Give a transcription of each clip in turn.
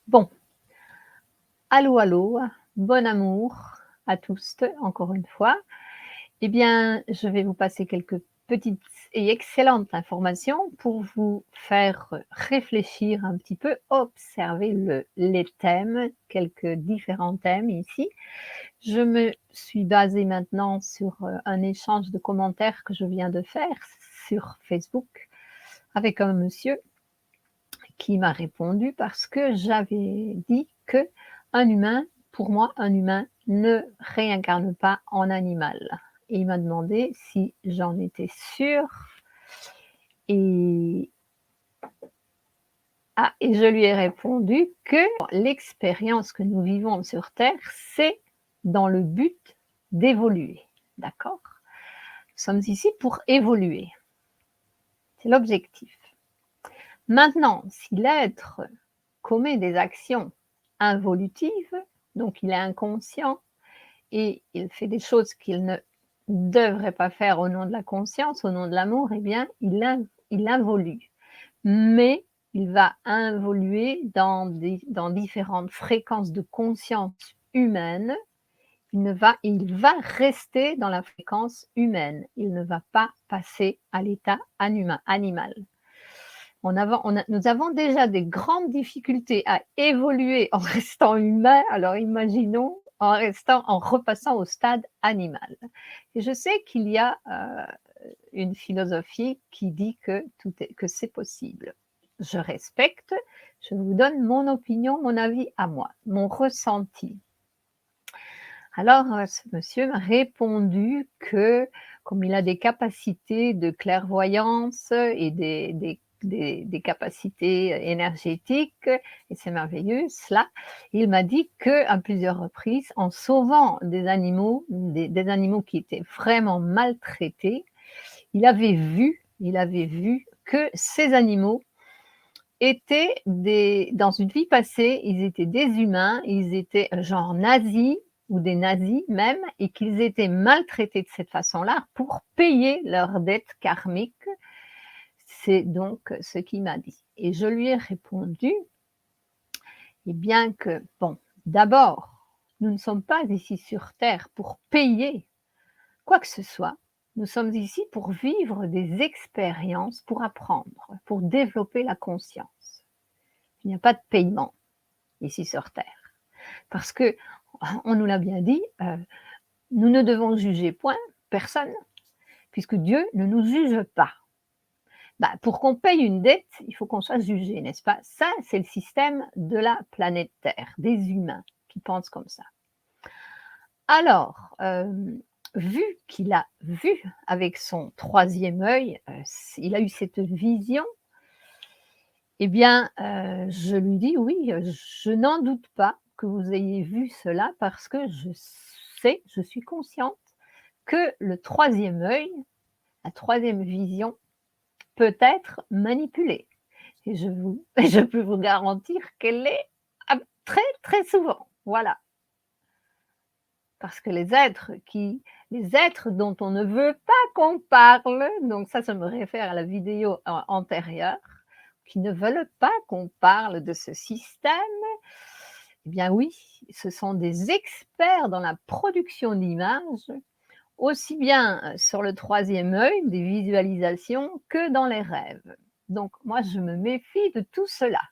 Bon, allô, allô, bon amour à tous, encore une fois. Eh bien, je vais vous passer quelques petites et excellentes informations pour vous faire réfléchir un petit peu, observer les thèmes, quelques différents thèmes ici. Je me suis basée maintenant sur un échange de commentaires que je viens de faire sur Facebook avec un monsieur qui m'a répondu parce que j'avais dit que un humain, pour moi, un humain ne réincarne pas en animal. Et il m'a demandé si j'en étais sûre et et je lui ai répondu que l'expérience que nous vivons sur terre, c'est dans le but d'évoluer, d'accord? Nous sommes ici pour évoluer, c'est l'objectif. Maintenant, si l'être commet des actions involutives, donc il est inconscient et il fait des choses qu'il ne devrait pas faire au nom de la conscience, au nom de l'amour, eh bien, il involue. Mais il va involuer dans différentes fréquences de conscience humaine. Il va rester dans la fréquence humaine. Il ne va pas passer à l'état animal. Nous avons déjà des grandes difficultés à évoluer en restant humain, alors imaginons en repassant au stade animal. Et je sais qu'il y a une philosophie qui dit que c'est possible. Je respecte, je vous donne mon opinion, mon avis à moi, mon ressenti. Alors, ce monsieur m'a répondu que, comme il a des capacités de clairvoyance et des capacités énergétiques, et c'est merveilleux cela, il m'a dit qu'à plusieurs reprises, en sauvant des animaux qui étaient vraiment maltraités, il avait vu que ces animaux étaient dans une vie passée, ils étaient des humains, ils étaient genre nazis ou des nazis même, et qu'ils étaient maltraités de cette façon-là pour payer leurs dettes karmiques. C'est donc ce qu'il m'a dit. Et je lui ai répondu, eh bien que, bon, d'abord, nous ne sommes pas ici sur Terre pour payer quoi que ce soit. Nous sommes ici pour vivre des expériences, pour apprendre, pour développer la conscience. Il n'y a pas de paiement ici sur Terre. Parce que, on nous l'a bien dit, nous ne devons juger point personne, puisque Dieu ne nous juge pas. Pour qu'on paye une dette, il faut qu'on soit jugé, n'est-ce pas? Ça, c'est le système de la planète Terre, des humains qui pensent comme ça. Alors, vu qu'il a vu avec son troisième œil, il a eu cette vision, eh bien, je lui dis: «Oui, je n'en doute pas que vous ayez vu cela parce que je suis consciente que le troisième œil, la troisième vision peut être manipulée et je peux vous garantir qu'elle l'est très, très souvent». Voilà. Parce que les êtres dont on ne veut pas qu'on parle, donc ça me réfère à la vidéo antérieure, qui ne veulent pas qu'on parle de ce système, eh bien oui, ce sont des experts dans la production d'images, aussi bien sur le troisième œil, des visualisations, que dans les rêves. Donc moi, je me méfie de tout cela.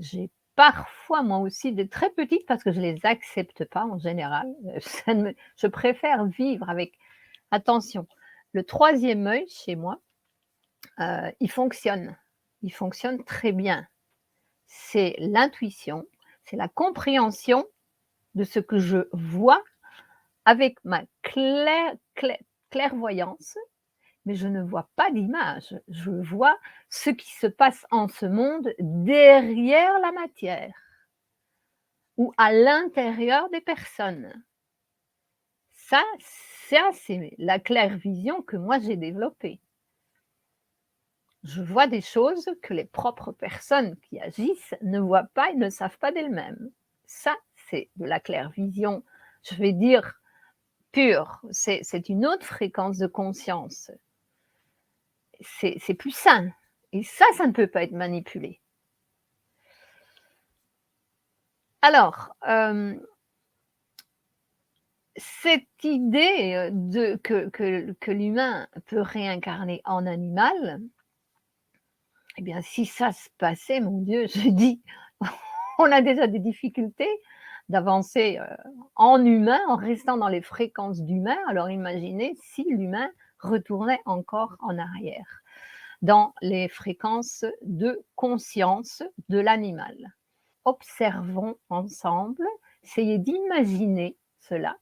J'ai parfois moi aussi des très petites parce que je les accepte pas en général, je préfère vivre avec attention, le troisième œil chez moi, il fonctionne très bien. C'est l'intuition, c'est la compréhension de ce que je vois avec ma clairvoyance, mais je ne vois pas d'image. Je vois ce qui se passe en ce monde derrière la matière ou à l'intérieur des personnes. Ça, c'est la clairvision que moi j'ai développée. Je vois des choses que les propres personnes qui agissent ne voient pas et ne savent pas d'elles-mêmes. Ça, c'est de la clairvision, je vais dire pure. C'est une autre fréquence de conscience. C'est plus sain. Et ça ne peut pas être manipulé. Alors, cette idée, que l'humain peut réincarner en animal, eh bien, si ça se passait, mon Dieu, je dis, on a déjà des difficultés d'avancer, en humain, en restant dans les fréquences d'humain. Alors imaginez si l'humain retournait encore en arrière, dans les fréquences de conscience de l'animal. Observons ensemble, essayez d'imaginer cela.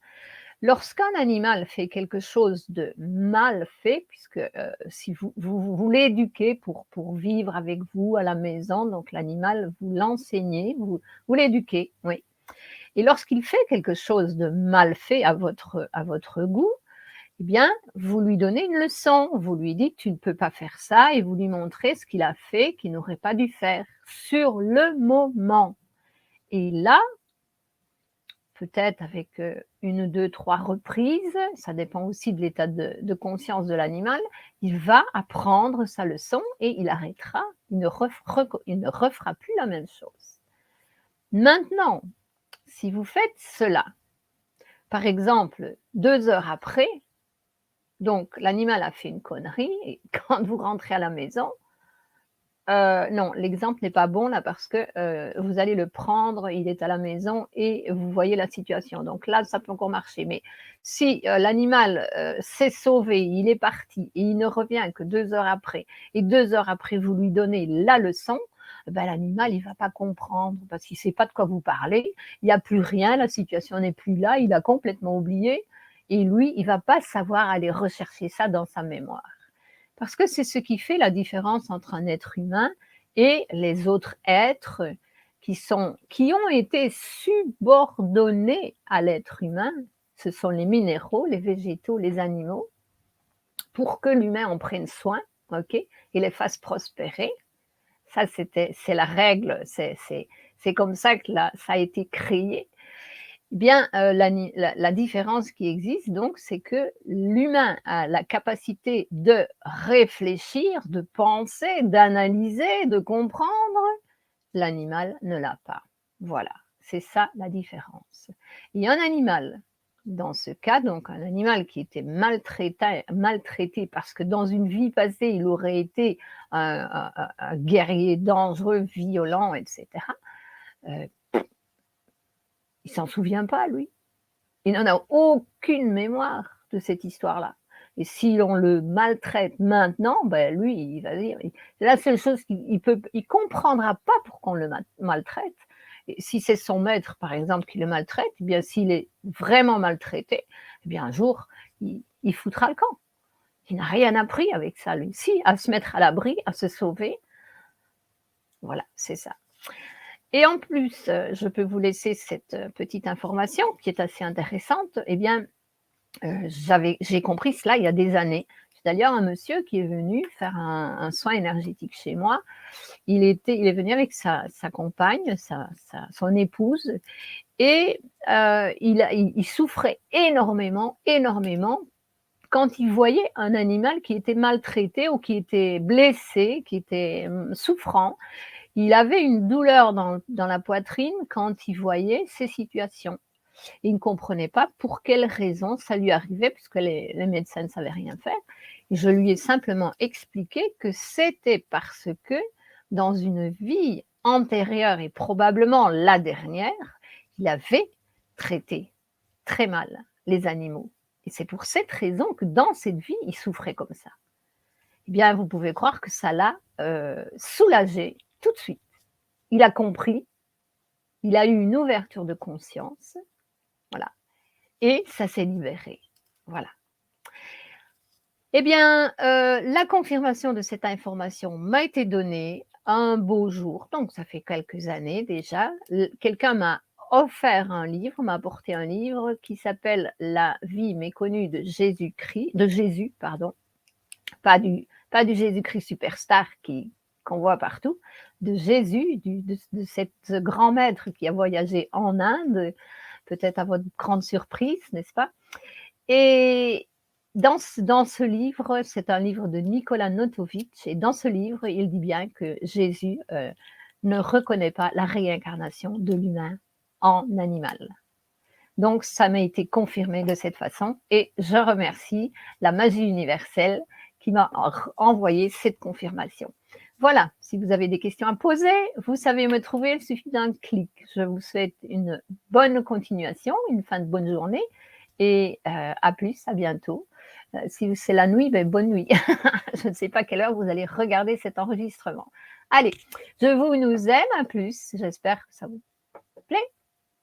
Lorsqu'un animal fait quelque chose de mal fait, puisque si vous l'éduquez pour vivre avec vous à la maison, donc l'animal, vous l'enseignez, vous l'éduquez, oui. Et lorsqu'il fait quelque chose de mal fait à votre goût, eh bien, vous lui donnez une leçon. Vous lui dites, tu ne peux pas faire ça, et vous lui montrez ce qu'il a fait qu'il n'aurait pas dû faire sur le moment. Et là, peut-être avec 1, 2, 3 reprises, ça dépend aussi de l'état de conscience de l'animal, il va apprendre sa leçon et il arrêtera, il ne refera plus la même chose. Maintenant, si vous faites cela, par exemple, 2 heures après, donc l'animal a fait une connerie et quand vous rentrez à la maison, non, l'exemple n'est pas bon là parce que, vous allez le prendre, il est à la maison et vous voyez la situation. Donc là, ça peut encore marcher. Mais si, l'animal, s'est sauvé, il est parti et il ne revient que 2 heures après et 2 heures après vous lui donnez la leçon, bah, l'animal il va pas comprendre parce qu'il sait pas de quoi vous parlez. Il y a plus rien, la situation n'est plus là, il a complètement oublié et lui, il va pas savoir aller rechercher ça dans sa mémoire. Parce que c'est ce qui fait la différence entre un être humain et les autres êtres qui ont été subordonnés à l'être humain. Ce sont les minéraux, les végétaux, les animaux, pour que l'humain en prenne soin, ok, et les fasse prospérer. Ça, c'est la règle, c'est comme ça que ça a été créé. Eh bien, la différence qui existe donc, c'est que l'humain a la capacité de réfléchir, de penser, d'analyser, de comprendre. L'animal ne l'a pas. Voilà, c'est ça la différence. Et un animal, dans ce cas, donc un animal qui était maltraité parce que dans une vie passée, il aurait été un guerrier dangereux, violent, etc., il ne s'en souvient pas, lui. Il n'en a aucune mémoire de cette histoire-là. Et si l'on le maltraite maintenant, ben lui, il va dire, c'est la seule chose il comprendra pas pourquoi on le maltraite. Et si c'est son maître, par exemple, qui le maltraite, eh bien, s'il est vraiment maltraité, eh bien, un jour, il foutra le camp. Il n'a rien appris avec ça, lui. Si, à se mettre à l'abri, à se sauver. Voilà, c'est ça. Et en plus, je peux vous laisser cette petite information qui est assez intéressante. Eh bien, j'ai compris cela il y a des années. J'ai d'ailleurs un monsieur qui est venu faire un soin énergétique chez moi. Il est venu avec sa compagne, son épouse et il souffrait énormément, énormément quand il voyait un animal qui était maltraité ou qui était blessé, qui était, souffrant. Il avait une douleur dans la poitrine quand il voyait ces situations. Il ne comprenait pas pour quelle raison ça lui arrivait, puisque les médecins ne savaient rien faire. Et je lui ai simplement expliqué que c'était parce que dans une vie antérieure et probablement la dernière, il avait traité très mal les animaux. Et c'est pour cette raison que dans cette vie, il souffrait comme ça. Eh bien, vous pouvez croire que ça l'a soulagé tout de suite. Il a compris, il a eu une ouverture de conscience, voilà. Et ça s'est libéré. Voilà. Eh bien, la confirmation de cette information m'a été donnée un beau jour, donc ça fait quelques années déjà. Quelqu'un m'a offert un livre, m'a apporté un livre qui s'appelle «La vie méconnue de Jésus-Christ» de Jésus, pardon, pas du Jésus-Christ superstar qu'on voit partout, de Jésus, de cet grand maître qui a voyagé en Inde, peut-être à votre grande surprise, n'est-ce pas? Et dans ce livre, c'est un livre de Nicolas Notovitch et dans ce livre, il dit bien que Jésus, ne reconnaît pas la réincarnation de l'humain en animal. Donc, ça m'a été confirmé de cette façon et je remercie la magie universelle qui m'a envoyé cette confirmation. Voilà, si vous avez des questions à poser, vous savez me trouver, il suffit d'un clic. Je vous souhaite une bonne continuation, une fin de bonne journée et à plus, à bientôt. Si c'est la nuit, ben bonne nuit. Je ne sais pas à quelle heure vous allez regarder cet enregistrement. Allez, je vous nous aime, à plus. J'espère que ça vous plaît.